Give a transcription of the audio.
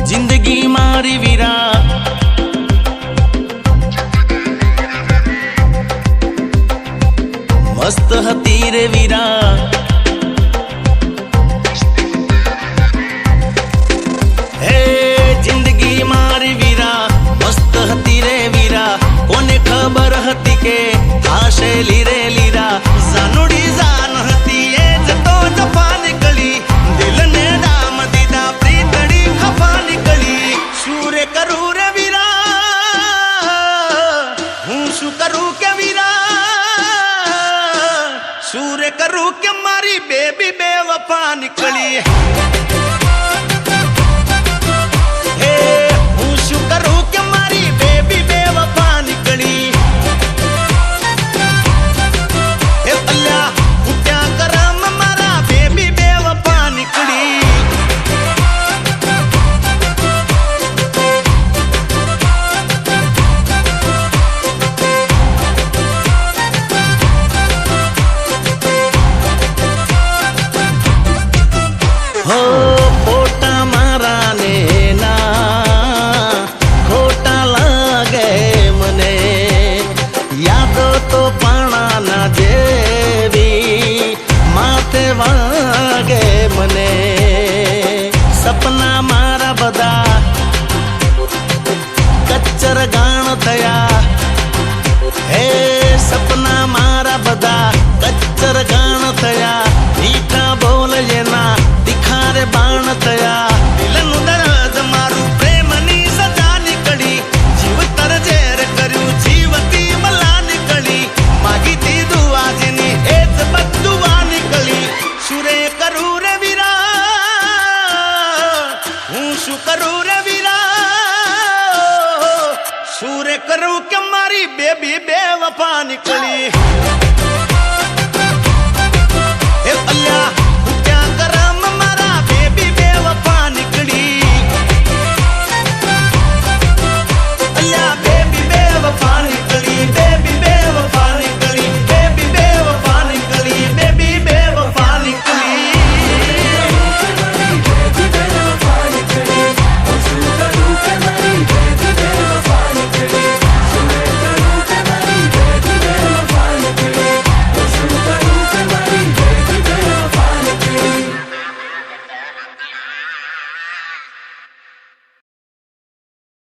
जिंदगी मारी वीरा मस्त हती रे वीरा हे जिंदगी मारी वीरा मस्त हती रे वीरा कोने खबर हती के हाशेली रे लीरा जानुडी जान हती ए जतो जफा निकली दिल ने दाम दीदा प्रीतड़ी खफा निकली शूरे करू रे वीरा हूँ शू करू के वीरा शूरे करू के मारी बेबी बेवफा निकली हो पोटा मारा ने ना खोटा लागे मने याद तो पाणा ना जेवी माथे वागे मने सपना मारा बदा कच्चर गाण थया हे सपना मारा बदा कच्चर गाण थया मीठा बोल येना दिखारे बाण थया दिलनु दर्द मारू प्रेमनी सजा निकली जीव तर जेर कर्यु जीवती मला निकली मागी थी दुआ जेनी एज बदुआ निकली शुरे करू रे वीरा हूँ शू करू रे वीरा शुरे करू के मारी बेबी बेवफा निकली